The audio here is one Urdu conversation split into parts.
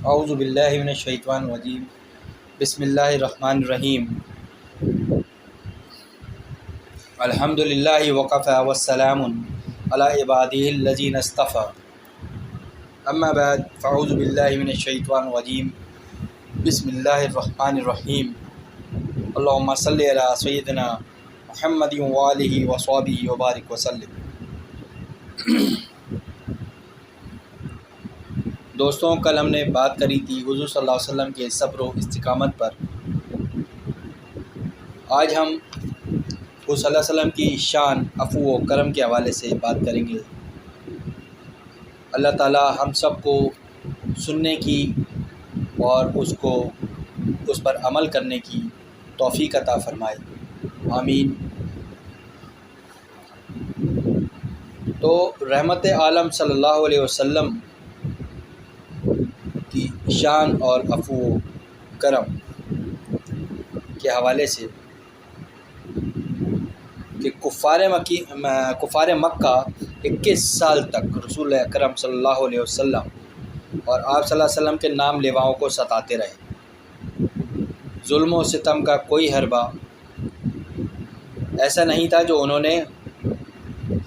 اعوذ باللہ من الشیطان الرجیم بسم اللہ الرحمن الرحیم الحمد للہ وقفا والسلام علی عبادہ الذین اصطفیٰ اما بعد فاعوذ باللہ من الشیطان الرجیم بسم اللہ الرحمن الرحیم اللہم صلی علی سیدنا محمد وآلہ وصحبہ وبارک وسلم۔ دوستوں، کل ہم نے بات کری تھی حضور صلی اللہ علیہ وسلم کے صبر و استقامت پر۔ آج ہم حضور صلی اللہ علیہ وسلم کی شان، عفو و کرم کے حوالے سے بات کریں گے۔ اللہ تعالی ہم سب کو سننے کی اور اس پر عمل کرنے کی توفیق عطا فرمائے، آمین۔ تو رحمت عالم صلی اللہ علیہ وسلم کی شان اور عفو و کرم کے حوالے سے کہ کفار مکہ 21 سال تک رسول اکرم صلی اللہ علیہ وسلم اور آپ صلی اللہ علیہ وسلم کے نام لیواؤں کو ستاتے رہے۔ ظلم و ستم کا کوئی حربہ ایسا نہیں تھا جو انہوں نے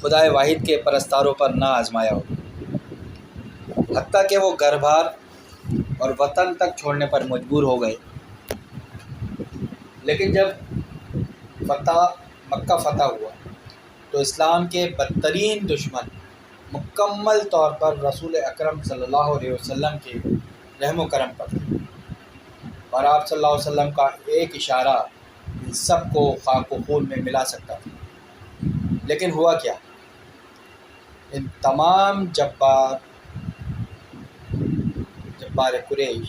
خدائے واحد کے پرستاروں پر نہ آزمایا ہو، حتیٰ کہ وہ گھر بار اور وطن تک چھوڑنے پر مجبور ہو گئے۔ لیکن جب مکہ فتح ہوا تو اسلام کے بدترین دشمن مکمل طور پر رسول اکرم صلی اللہ علیہ وسلم کے رحم و کرم پر تھے، اور آپ صلی اللہ علیہ وسلم کا ایک اشارہ ان سب کو خاک و خون میں ملا سکتا تھا۔ لیکن ہوا کیا؟ ان تمام جبار قریش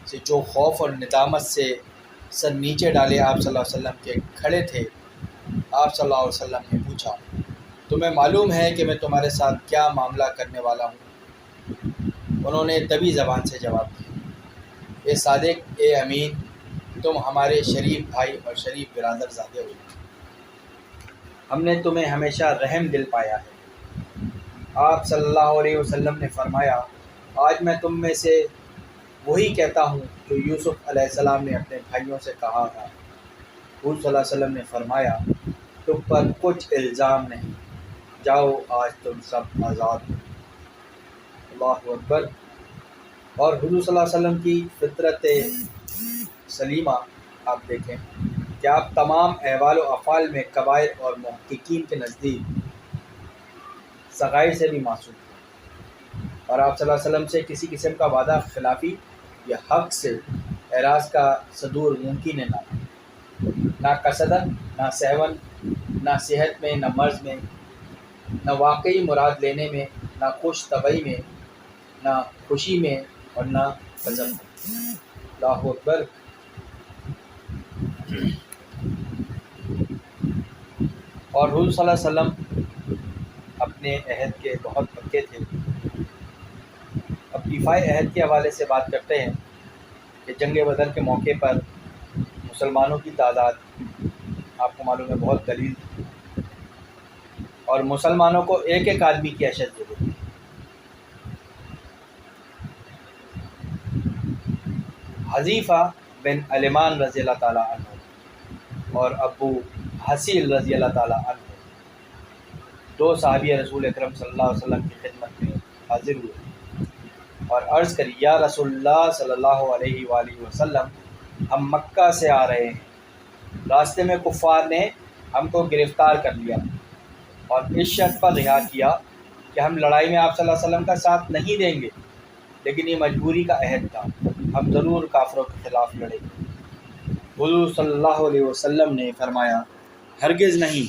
سے جو خوف اور ندامت سے سر نیچے ڈالے آپ صلی اللہ علیہ وسلم کے کھڑے تھے، آپ صلی اللہ علیہ وسلم نے پوچھا، تمہیں معلوم ہے کہ میں تمہارے ساتھ کیا معاملہ کرنے والا ہوں؟ انہوں نے دبی زبان سے جواب دیا، اے صادق، اے امین، تم ہمارے شریف بھائی اور شریف برادر زادے ہو، ہم نے تمہیں ہمیشہ رحم دل پایا ہے۔ آپ صلی اللہ علیہ وسلم نے فرمایا، آج میں تم میں سے وہی کہتا ہوں جو یوسف علیہ السلام نے اپنے بھائیوں سے کہا تھا۔ حضور صلی اللہ علیہ وسلم نے فرمایا، تم پر کچھ الزام نہیں، جاؤ، آج تم سب آزاد ہو۔ اللہ اکبر۔ اور حضور صلی اللہ علیہ وسلم کی فطرت سلیمہ آپ دیکھیں کہ آپ تمام احوال و افعال میں قبائل اور محققین کے نزدیک صغائر سے بھی معصوم ہیں، اور آپ صلی اللہ علیہ وسلم سے کسی قسم کا وعدہ خلافی یا حق سے اعراض کا صدور ممکن ہے نہ قصدن، نہ سہون، نہ صحت میں، نہ مرض میں، نہ واقعی مراد لینے میں، نہ خوش طبعی میں، نہ خوشی میں، اور نہ غضب میں۔ اللہ اکبر۔ اور حضور صلی اللہ علیہ وسلم اپنے عہد کے بہت پکے تھے۔ اب دفاع عہد کے حوالے سے بات کرتے ہیں کہ جنگ بدر کے موقع پر مسلمانوں کی تعداد آپ کو معلوم ہے بہت قلیل تھی، اور مسلمانوں کو ایک ایک آدمی کی اشد ضرورت تھی۔ حذیفہ بن الیمان رضی اللہ تعالیٰ عنہ اور ابو حسیل رضی اللہ تعالیٰ عنہ، دو صحابی رسول اکرم صلی اللہ علیہ وسلم کی خدمت میں حاضر ہوئے اور عرض کری، یا رسول اللہ صلی اللہ علیہ وآلہ وسلم، ہم مکہ سے آ رہے ہیں، راستے میں کفار نے ہم کو گرفتار کر لیا اور اس شرط پر رہا کیا کہ ہم لڑائی میں آپ صلی اللہ علیہ وسلم کا ساتھ نہیں دیں گے، لیکن یہ مجبوری کا عہد تھا، ہم ضرور کافروں کے خلاف لڑیں گے۔ حضور صلی اللہ علیہ وسلم نے فرمایا، ہرگز نہیں،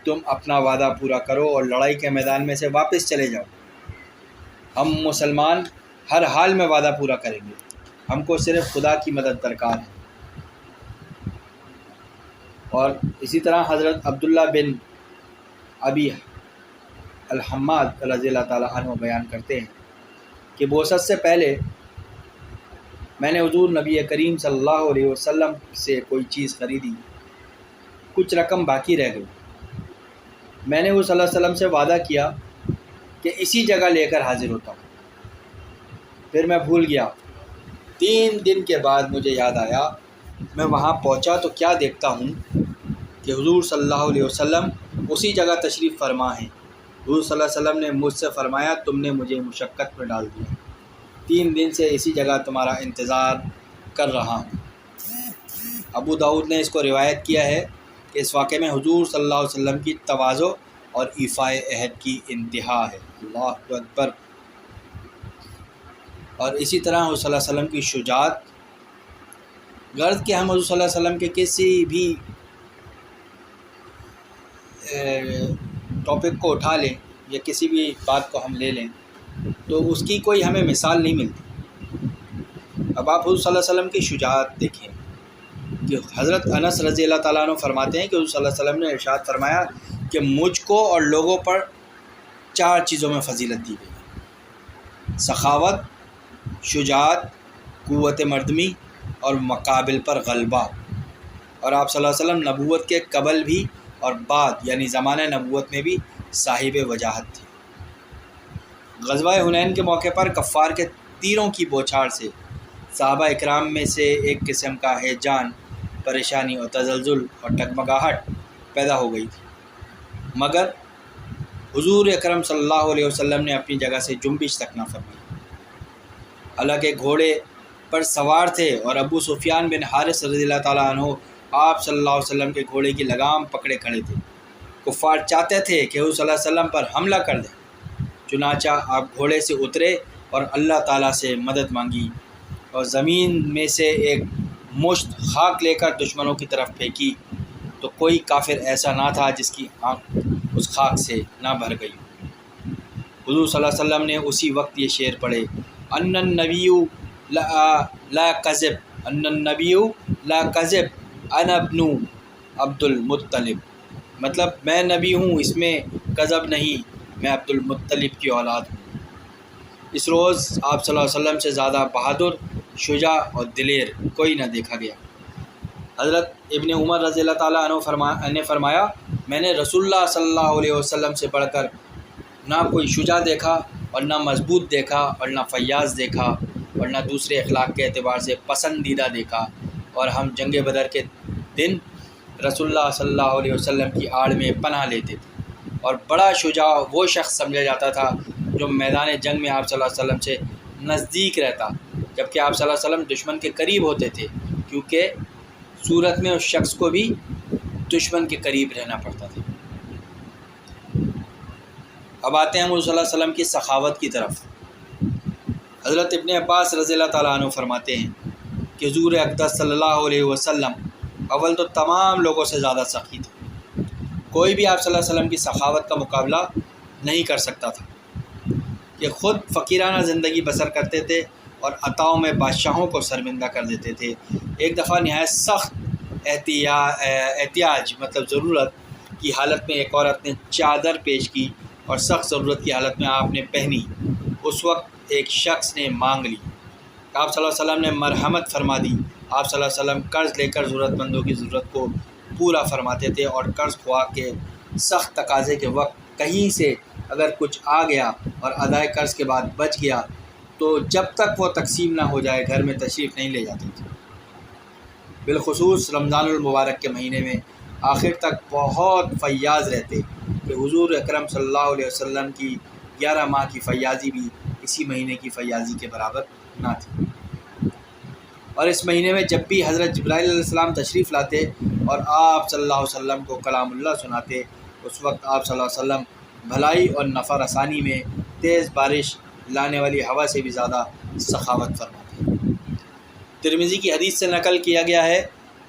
تم اپنا وعدہ پورا کرو اور لڑائی کے میدان میں سے واپس چلے جاؤ۔ ہم مسلمان ہر حال میں وعدہ پورا کریں گے، ہم کو صرف خدا کی مدد درکار ہے۔ اور اسی طرح حضرت عبداللہ بن ابی الحماد رضی اللہ تعالیٰ عنہ بیان کرتے ہیں کہ بعثت سے پہلے میں نے حضور نبی کریم صلی اللہ علیہ وسلم سے کوئی چیز خریدی، کچھ رقم باقی رہ گئی، میں نے حضور صلی اللہ علیہ وسلم سے وعدہ کیا کہ اسی جگہ لے کر حاضر ہوتا ہوں۔ پھر میں بھول گیا۔ 3 دن کے بعد مجھے یاد آیا، میں وہاں پہنچا تو کیا دیکھتا ہوں کہ حضور صلی اللہ علیہ وسلم اسی جگہ تشریف فرما ہیں۔ حضور صلی اللہ علیہ وسلم نے مجھ سے فرمایا، تم نے مجھے مشقت میں ڈال دیا، 3 دن سے اسی جگہ تمہارا انتظار کر رہا ہوں۔ ابو داؤد نے اس کو روایت کیا ہے کہ اس واقعے میں حضور صلی اللہ علیہ وسلم کی تواضع اور ایفائے عہد کی انتہا ہے۔ اللہ اکبر۔ اور اسی طرح حضور صلی اللہ علیہ وسلم کی شجاعت، غرض کہ ہم حضور صلی اللہ علیہ وسلم کے کسی بھی ٹاپک کو اٹھا لیں یا کسی بھی بات کو ہم لے لیں تو اس کی کوئی ہمیں مثال نہیں ملتی۔ اب آپ حضور صلی اللہ علیہ وسلم کی شجاعت دیکھیں کہ حضرت انس رضی اللہ تعالیٰ عنہ فرماتے ہیں کہ حضور صلی اللہ علیہ وسلم نے ارشاد فرمایا کہ مجھ کو اور لوگوں پر 4 چیزوں میں فضیلت دی گئی: سخاوت، شجاعت، قوت مردمی اور مقابل پر غلبہ۔ اور آپ صلی اللہ علیہ وسلم نبوت کے قبل بھی اور بعد یعنی زمانہ نبوت میں بھی صاحب وجاہت تھے۔ غزوہ حنین کے موقع پر کفار کے تیروں کی بوچھار سے صحابہ اکرام میں سے ایک قسم کا ہیجان، پریشانی اور تزلزل اور ڈگمگاہٹ پیدا ہو گئی تھی، مگر حضور اکرم صلی اللہ علیہ وسلم نے اپنی جگہ سے جنبش تک نہ فرمائی۔ حالانکہ گھوڑے پر سوار تھے اور ابو سفیان بن حارث رضی اللہ تعالیٰ عنہ آپ صلی اللہ علیہ وسلم کے گھوڑے کی لگام پکڑے کھڑے تھے۔ کفار چاہتے تھے کہ حضور صلی اللہ علیہ وسلم پر حملہ کر دیں، چنانچہ آپ گھوڑے سے اترے اور اللہ تعالیٰ سے مدد مانگی اور زمین میں سے ایک مشت خاک لے کر دشمنوں کی طرف پھینکی تو کوئی کافر ایسا نہ تھا جس کی آنکھ اس خاک سے نہ بھر گئی۔ حضور صلی اللہ علیہ وسلم نے اسی وقت یہ شعر پڑھے: ان النبی لا کذب، ان النبی لا کذب، انا ابن عبد المطلب۔ مطلب میں نبی ہوں، اس میں کذب نہیں، میں عبد المطلب کی اولاد ہوں۔ اس روز آپ صلی اللہ علیہ وسلم سے زیادہ بہادر، شجاع اور دلیر کوئی نہ دیکھا گیا۔ حضرت ابن عمر رضی اللہ تعالیٰ عنہ نے فرمایا، میں نے رسول اللہ صلی اللہ علیہ وسلم سے بڑھ کر نہ کوئی شجاع دیکھا اور نہ مضبوط دیکھا اور نہ فیاض دیکھا اور نہ دوسرے اخلاق کے اعتبار سے پسندیدہ دیکھا، اور ہم جنگ بدر کے دن رسول اللہ صلی اللہ علیہ وسلم کی آڑ میں پناہ لیتے تھے، اور بڑا شجاع وہ شخص سمجھا جاتا تھا جو میدان جنگ میں آپ صلی اللہ علیہ وسلم سے نزدیک رہتا، جبکہ آپ صلی اللہ علیہ وسلم دشمن کے قریب ہوتے تھے، کیونکہ صورت میں اس شخص کو بھی دشمن کے قریب رہنا پڑتا تھا۔ اب آتے ہیں حضور صلی اللہ علیہ وسلم کی سخاوت کی طرف۔ حضرت ابن عباس رضی اللہ تعالیٰ عنہ فرماتے ہیں کہ حضور اقدس صلی اللہ علیہ وسلم اول تو تمام لوگوں سے زیادہ سخی تھے، کوئی بھی آپ صلی اللہ علیہ وسلم کی سخاوت کا مقابلہ نہیں کر سکتا تھا، کہ خود فقیرانہ زندگی بسر کرتے تھے اور عطاؤں میں بادشاہوں کو شرمندہ کر دیتے تھے۔ ایک دفعہ نہایت سخت احتیاج مطلب ضرورت کی حالت میں ایک عورت نے چادر پیش کی اور سخت ضرورت کی حالت میں آپ نے پہنی۔ اس وقت ایک شخص نے مانگ لی، آپ صلی اللہ علیہ وسلم نے مرحمت فرما دی۔ آپ صلی اللہ علیہ وسلم قرض لے کر ضرورت مندوں کی ضرورت کو پورا فرماتے تھے، اور قرض خواہ کے سخت تقاضے کے وقت کہیں سے اگر کچھ آ گیا اور ادائے قرض کے بعد بچ گیا تو جب تک وہ تقسیم نہ ہو جائے گھر میں تشریف نہیں لے جاتے تھے۔ بالخصوص رمضان المبارک کے مہینے میں آخر تک بہت فیاض رہتے کہ حضور اکرم صلی اللہ علیہ وسلم کی 11 ماہ کی فیاضی بھی اسی مہینے کی فیاضی کے برابر نہ تھی۔ اور اس مہینے میں جب بھی حضرت جبرائیل علیہ السلام تشریف لاتے اور آپ صلی اللہ علیہ وسلم کو کلام اللہ سناتے، اس وقت آپ صلی اللہ علیہ وسلم بھلائی اور نفع رسانی میں تیز بارش لانے والی ہوا سے بھی زیادہ سخاوت فرماتے۔ ترمذی کی حدیث سے نقل کیا گیا ہے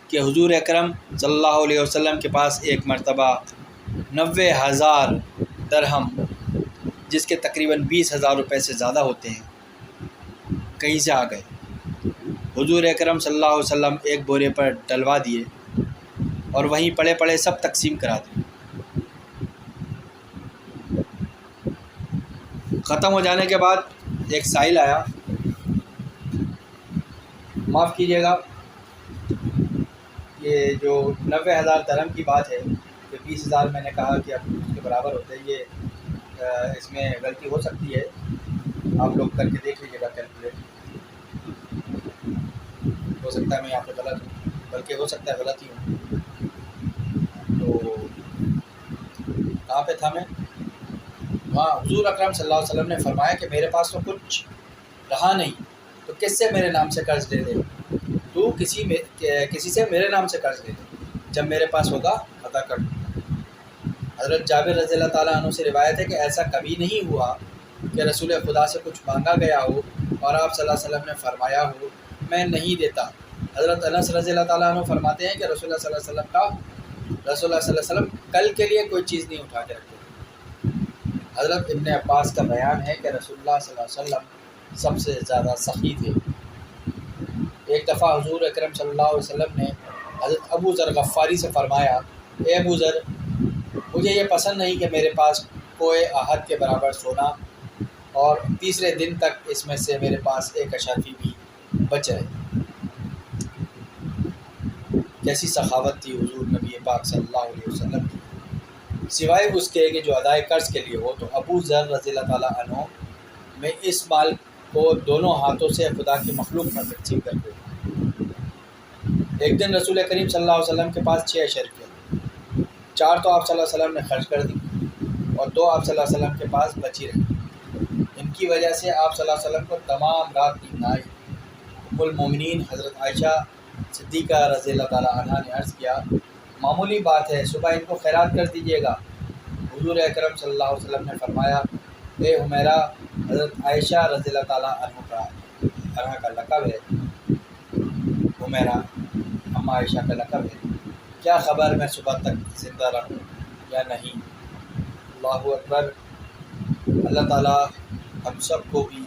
کہ حضور اکرم صلی اللہ علیہ وسلم کے پاس ایک مرتبہ 90,000 درہم، جس کے تقریباً 20,000 روپے سے زیادہ ہوتے ہیں، کہیں سے آ گئے۔ حضور اکرم صلی اللہ علیہ وسلم ایک بورے پر ڈلوا دیے اور وہیں پڑے پڑے سب تقسیم کرا دیے۔ ختم ہو جانے کے بعد ایک سائل آیا، معاف کیجیے گا، یہ جو 90,000 درہم کی بات ہے کہ 20,000 میں نے کہا کہ اب اس کے برابر ہوتے ہیں، یہ اس میں غلطی ہو سکتی ہے، آپ لوگ کر کے دیکھ لیجیے گا کیلکولیٹ۔ ہو سکتا ہے میں یہاں پہ غلط ہوں، بلکہ ہو سکتا ہے غلط ہی ہوں۔ تو کہاں پہ تھا میں؟ ہاں، حضور اکرم صلی اللہ علیہ وسلم نے فرمایا کہ میرے پاس تو کچھ رہا نہیں، تو کس سے میرے نام سے قرض لے دے؟ تو کسی سے میرے نام سے قرض لے دے، جب میرے پاس ہوگا ادا کر دوں۔ حضرت جابر رضی اللہ تعالیٰ عنہ سے روایت ہے کہ ایسا کبھی نہیں ہوا کہ رسول خدا سے کچھ مانگا گیا ہو اور آپ صلی اللہ علیہ وسلم نے فرمایا ہو میں نہیں دیتا۔ حضرت انس رضی اللہ تعالیٰ عنہ فرماتے ہیں کہ رسول اللہ صلی اللہ علیہ وسلم کل کے لیے کوئی چیز نہیں اٹھا کے رکھتے۔ حضرت ابن عباس کا بیان ہے کہ رسول اللہ صلی اللہ علیہ وسلم سب سے زیادہ سخی تھے۔ ایک دفعہ حضور اکرم صلی اللہ علیہ وسلم نے حضرت ابو ذر غفاری سے فرمایا، اے ابو ذر، مجھے یہ پسند نہیں کہ میرے پاس کوئی احد کے برابر سونا اور تیسرے دن تک اس میں سے میرے پاس ایک اشرفی بھی بچ رہے۔ کیسی سخاوت تھی حضور نبی پاک صلی اللہ علیہ وسلم کی، سوائے اس کے کہ جو ادائے قرض کے لیے ہو۔ تو ابو ذر رضی اللہ تعالیٰ عنہ میں اس مال کو دونوں ہاتھوں سے خدا کی مخلوق میں تقسیم کرتے تھے۔ ایک دن رسول کریم صلی اللہ علیہ وسلم کے پاس 6 اشرفیاں، 4 تو آپ صلی اللہ علیہ وسلم نے خرچ کر دی اور 2 آپ صلی اللہ علیہ وسلم کے پاس بچی رہی۔ ان کی وجہ سے آپ صلی اللہ علیہ وسلم کو تمام رات نیند نہ آئی۔ ام المومنین حضرت عائشہ صدیقہ رضی اللہ تعالیٰ عنہ نے عرض کیا، معمولی بات ہے، صبح ان کو خیرات کر دیجیے گا۔ حضور اکرم صلی اللہ علیہ وسلم نے فرمایا، اے حمیرہ، حضرت عائشہ رضی اللہ تعالیٰ عنہ کا لقب ہے، حمیرہ اما عائشہ کا لقب ہے، کیا خبر میں صبح تک زندہ رہوں یا نہیں؟ اللہ اکبر۔ اللہ تعالیٰ ہم سب کو بھی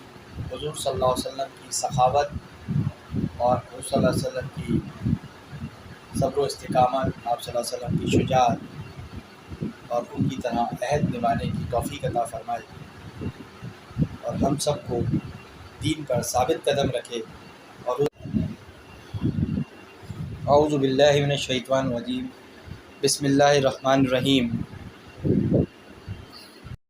حضور صلی اللہ علیہ وسلم کی سخاوت اور حضور صلی اللہ علیہ وسلم کی صبر و استقامت، آپ صلی اللہ علیہ وسلم کی شجاعت اور ان کی طرح عہد نبھانے کی توفیق عطا فرمائے، اور ہم سب کو دین پر ثابت قدم رکھے۔ اور اعوذ باللہ من الشیطان الرجیم، بسم اللہ الرحمن الرحیم۔